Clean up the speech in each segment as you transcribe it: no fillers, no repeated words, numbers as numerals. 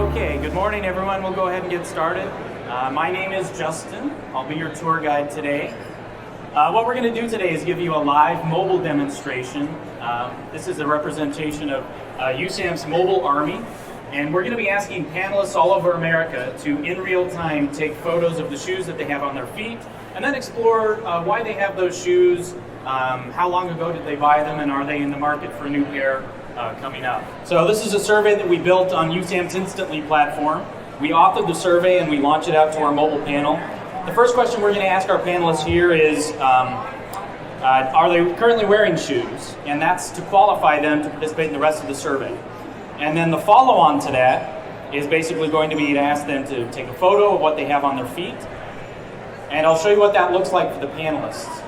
Okay, good morning everyone. We'll go ahead and get started. My name is Justin. I'll be your tour guide today. What we're going to do today is give you a live mobile demonstration. This is a representation of uSamp's mobile army, and we're going to be asking panelists all over America to, in real time, take photos of the shoes that they have on their feet, and then explore why they have those shoes, how long ago did they buy them, and are they in the market for a new pair coming up. So this is a survey that we built on uSamp's Instantly platform. We authored the survey and we launched it out to our mobile panel. The first question we're going to ask our panelists here is, are they currently wearing shoes? And that's to qualify them to participate in the rest of the survey. And then the follow-on to that is basically going to be to ask them to take a photo of what they have on their feet. And I'll show you what that looks like for the panelists.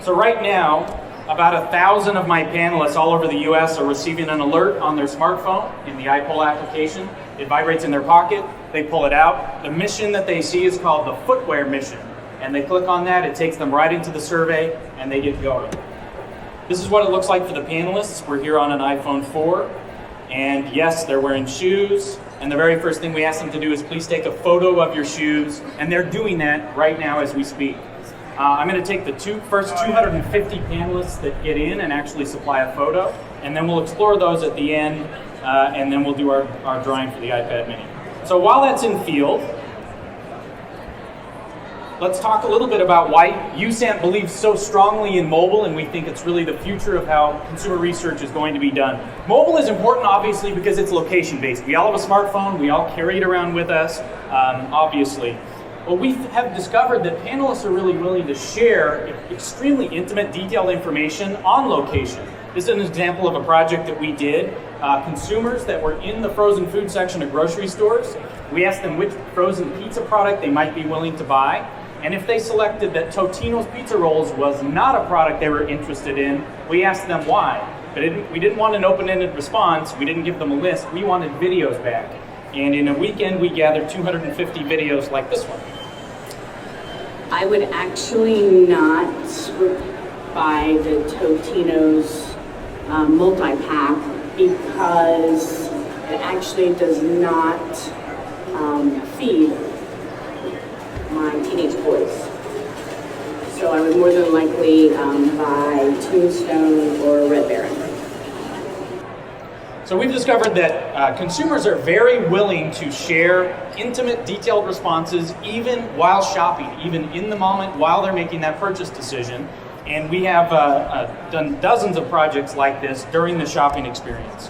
So right now, about 1,000 of my panelists all over the US are receiving an alert on their smartphone in the iPull application. It vibrates in their pocket, they pull it out. The mission that they see is called the footwear mission. And they click on that, it takes them right into the survey, and they get going. This is what it looks like for the panelists. We're here on an iPhone 4. And yes, they're wearing shoes. And the very first thing we ask them to do is please take a photo of your shoes. And they're doing that right now as we speak. I'm going to take the first 250 panelists that get in and actually supply a photo, and then we'll explore those at the end, and then we'll do our drawing for the iPad mini. So while that's in field, let's talk a little bit about why uSamp believes so strongly in mobile, and we think it's really the future of how consumer research is going to be done. Mobile is important, obviously, because it's location-based. We all have a smartphone. We all carry it around with us, obviously. Well, we have discovered that panelists are really willing to share extremely intimate, detailed information on location. This is an example of a project that we did. Consumers that were in the frozen food section of grocery stores, we asked them which frozen pizza product they might be willing to buy. And if they selected that Totino's Pizza Rolls was not a product they were interested in, we asked them why. But we didn't want an open-ended response. We didn't give them a list. We wanted videos back. And in a weekend, we gathered 250 videos like this one. I would actually not buy the Totino's multi-pack because it actually does not feed my teenage boys. So I would more than likely buy Tombstone or Red Baron. So we've discovered that consumers are very willing to share intimate, detailed responses even while shopping, even in the moment while they're making that purchase decision. And we have done dozens of projects like this during the shopping experience.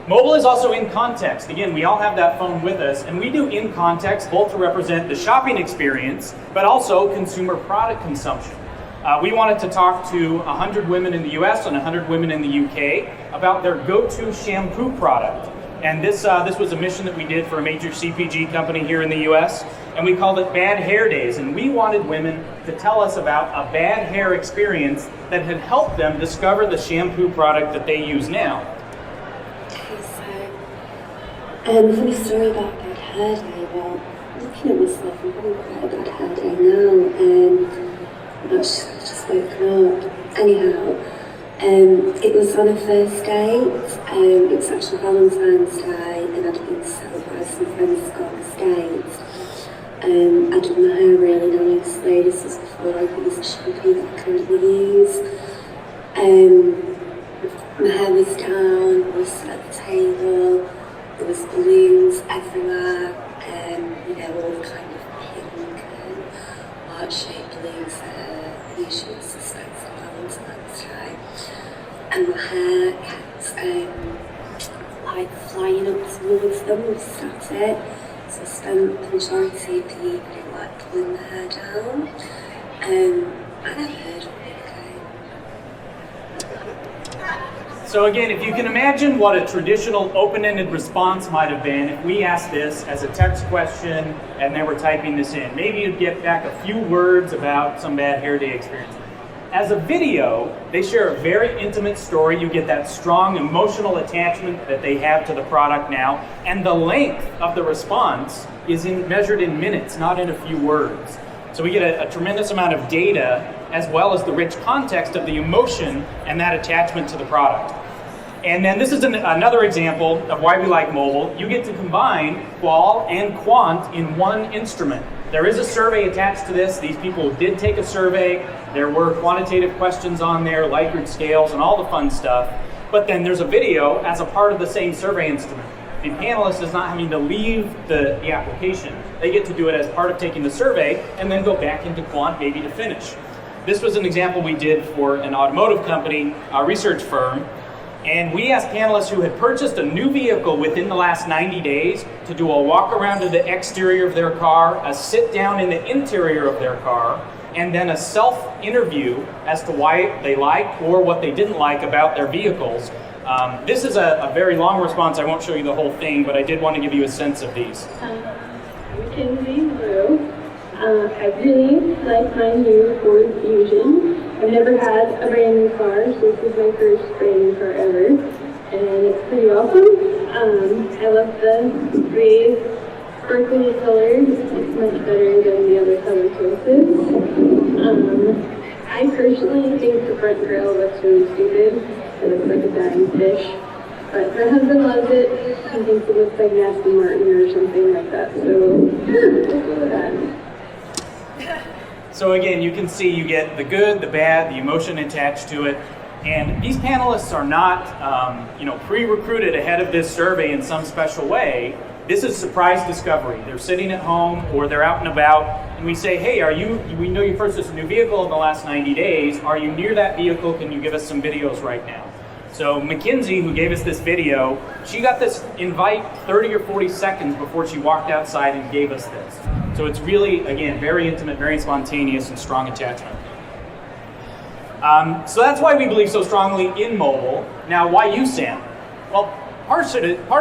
Mobile is also in context. Again, we all have that phone with us, and we do in context both to represent the shopping experience, but also consumer product consumption. We wanted to talk to 100 women in the US and 100 women in the UK about their go-to shampoo product. And this was a mission that we did for a major CPG company here in the US, and we called it Bad Hair Days. And we wanted women to tell us about a bad hair experience that had helped them discover the shampoo product that they use now. Okay, so funny story about bad hair day. Well, looking at myself, I'm having quite a bad hair day now. I've just woken up. Anyhow, it was on a first date. It was actually Valentine's Day, and I'd been settled by some friends who got mistakes. I'd done my hair really nicely. This was before I used the shampoo that I currently use. My hair was down, I was sat at the table, there was balloons everywhere, all kind of pink and heart-shaped balloons that usually suspects on Valentine's Day. And my hair kept flying up towards them with static. So I spent the majority of the evening pulling my hair down. I never heard of it again. So again, if you can imagine what a traditional open-ended response might have been if we asked this as a text question and they were typing this in. Maybe you'd get back a few words about some bad hair day experience. As a video, they share a very intimate story. You get that strong emotional attachment that they have to the product now, and the length of the response is measured in minutes, not in a few words. So we get a tremendous amount of data as well as the rich context of the emotion and that attachment to the product. And then this is another example of why we like mobile. You get to combine qual and quant in one instrument. There is a survey attached to this. These people did take a survey. There were quantitative questions on there, Likert scales, and all the fun stuff. But then there's a video as a part of the same survey instrument. The panelist is not having to leave the application. They get to do it as part of taking the survey and then go back into quant maybe to finish. This was an example we did for an automotive company, a research firm, and we asked panelists who had purchased a new vehicle within the last 90 days to do a walk around to the exterior of their car, a sit down in the interior of their car, and then a self-interview as to why they liked or what they didn't like about their vehicles. This is a very long response. I won't show you the whole thing, but I did want to give you a sense of these. Mackenzie Blue. I really like my new Ford Fusion. I've never had a brand new car, so this is my first brand new car ever, and it's pretty awesome. I love the gray sparkly colors. It's much better than the other color choices. I personally think the front grille looks really stupid. It looks like a dying fish. But my husband loves it. He thinks it looks like an Aston Martin or something like that. So, we'll go with that. So again, you can see you get the good, the bad, the emotion attached to it. And these panelists are not pre-recruited ahead of this survey in some special way. This is surprise discovery. They're sitting at home or they're out and about, and we say, hey, we know you purchased a new vehicle in the last 90 days. Are you near that vehicle? Can you give us some videos right now? So Mackenzie, who gave us this video, she got this invite 30 or 40 seconds before she walked outside and gave us this. So it's really, again, very intimate, very spontaneous, and strong attachment. So that's why we believe so strongly in mobile. Now, why uSamp? Well, part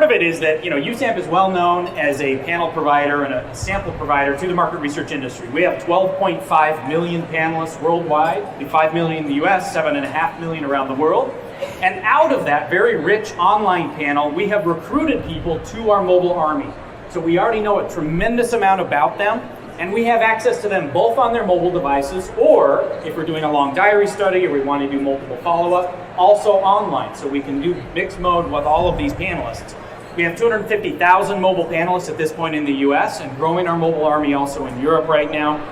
of it is that uSamp is well known as a panel provider and a sample provider to the market research industry. We have 12.5 million panelists worldwide, 5 million in the US, 7.5 million around the world. And out of that very rich online panel, we have recruited people to our mobile army. So we already know a tremendous amount about them, and we have access to them both on their mobile devices, or if we're doing a long diary study or we want to do multiple follow-up, also online. So we can do mixed mode with all of these panelists. We have 250,000 mobile panelists at this point in the US and growing our mobile army also in Europe right now.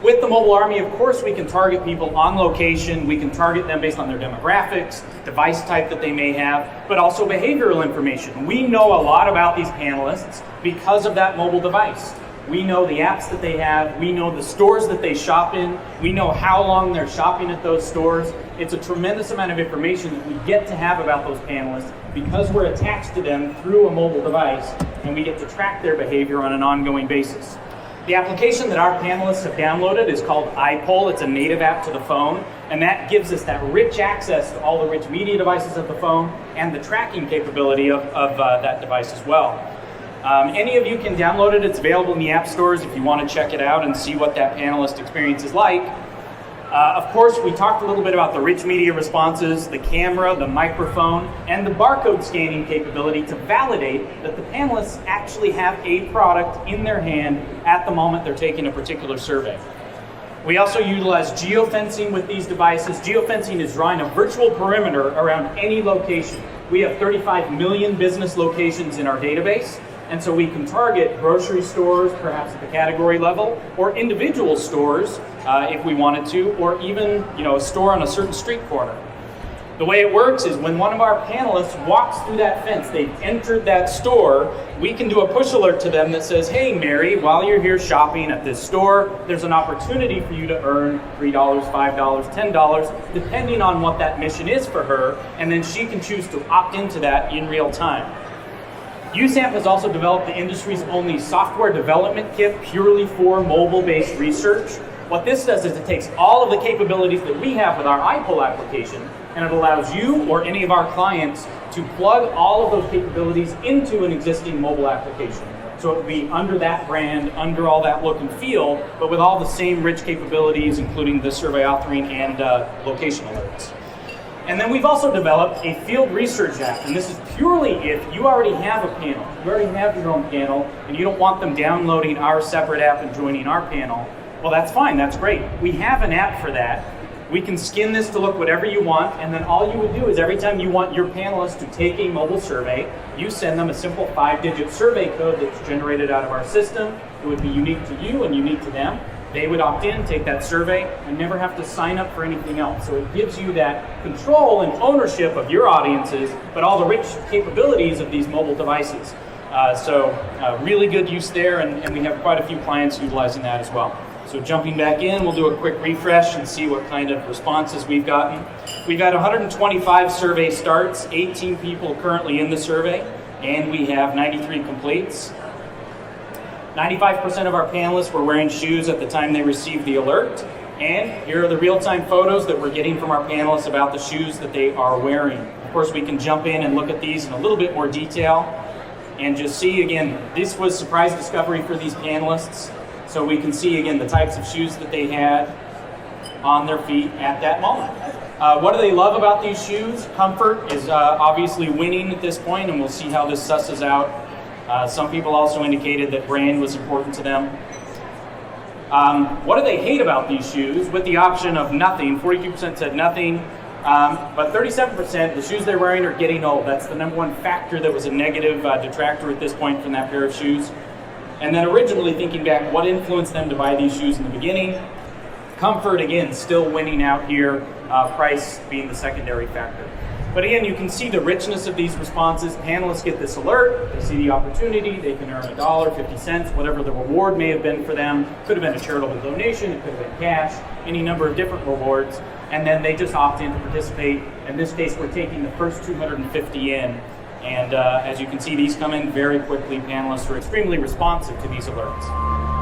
With the mobile army, of course, we can target people on location. We can target them based on their demographics, device type that they may have, but also behavioral information. We know a lot about these panelists because of that mobile device. We know the apps that they have. We know the stores that they shop in. We know how long they're shopping at those stores. It's a tremendous amount of information that we get to have about those panelists because we're attached to them through a mobile device, and we get to track their behavior on an ongoing basis. The application that our panelists have downloaded is called iPoll. It's a native app to the phone, and that gives us that rich access to all the rich media devices of the phone and the tracking capability of that device as well. Any of you can download it. It's available in the app stores if you want to check it out and see what that panelist experience is like. Of course, we talked a little bit about the rich media responses, the camera, the microphone, and the barcode scanning capability to validate that the panelists actually have a product in their hand at the moment they're taking a particular survey. We also utilize geofencing with these devices. Geofencing is drawing a virtual perimeter around any location. We have 35 million business locations in our database, and so we can target grocery stores, perhaps at the category level, or individual stores if we wanted to, or even a store on a certain street corner. The way it works is when one of our panelists walks through that fence, they've entered that store, we can do a push alert to them that says, hey Mary, while you're here shopping at this store, there's an opportunity for you to earn $3, $5, $10, depending on what that mission is for her, and then she can choose to opt into that in real time. uSamp has also developed the industry's only software development kit purely for mobile-based research. What this does is it takes all of the capabilities that we have with our iPoll application, and it allows you or any of our clients to plug all of those capabilities into an existing mobile application. So it would be under that brand, under all that look and feel, but with all the same rich capabilities, including the survey authoring and location alerts. And then we've also developed a field research app, and this is purely if you already have a panel, you already have your own panel, and you don't want them downloading our separate app and joining our panel. Well, that's fine, that's great. We have an app for that. We can skin this to look whatever you want, and then all you would do is every time you want your panelists to take a mobile survey, you send them a simple 5-digit survey code that's generated out of our system. It would be unique to you and unique to them. They would opt in, take that survey, and never have to sign up for anything else. So it gives you that control and ownership of your audiences, but all the rich capabilities of these mobile devices. Really good use there, and we have quite a few clients utilizing that as well. So jumping back in, we'll do a quick refresh and see what kind of responses we've gotten. We've had 125 survey starts, 18 people currently in the survey, and we have 93 completes. 95% of our panelists were wearing shoes at the time they received the alert. And here are the real-time photos that we're getting from our panelists about the shoes that they are wearing. Of course, we can jump in and look at these in a little bit more detail and just see, again, this was surprise discovery for these panelists. So we can see, again, the types of shoes that they had on their feet at that moment. What do they love about these shoes? Comfort is obviously winning at this point, and we'll see how this susses out. Some people also indicated that brand was important to them. What do they hate about these shoes? With the option of nothing, 42% said nothing, but 37%, the shoes they're wearing are getting old. That's the number one factor that was a negative detractor at this point from that pair of shoes. And then originally thinking back, what influenced them to buy these shoes in the beginning? Comfort, again, still winning out here, price being the secondary factor. But again, you can see the richness of these responses. Panelists get this alert, they see the opportunity, they can earn $1, 50 cents, whatever the reward may have been for them. Could have been a charitable donation, it could have been cash, any number of different rewards. And then they just opt in to participate. In this case, we're taking the first 250 in. And as you can see, these come in very quickly. Panelists are extremely responsive to these alerts.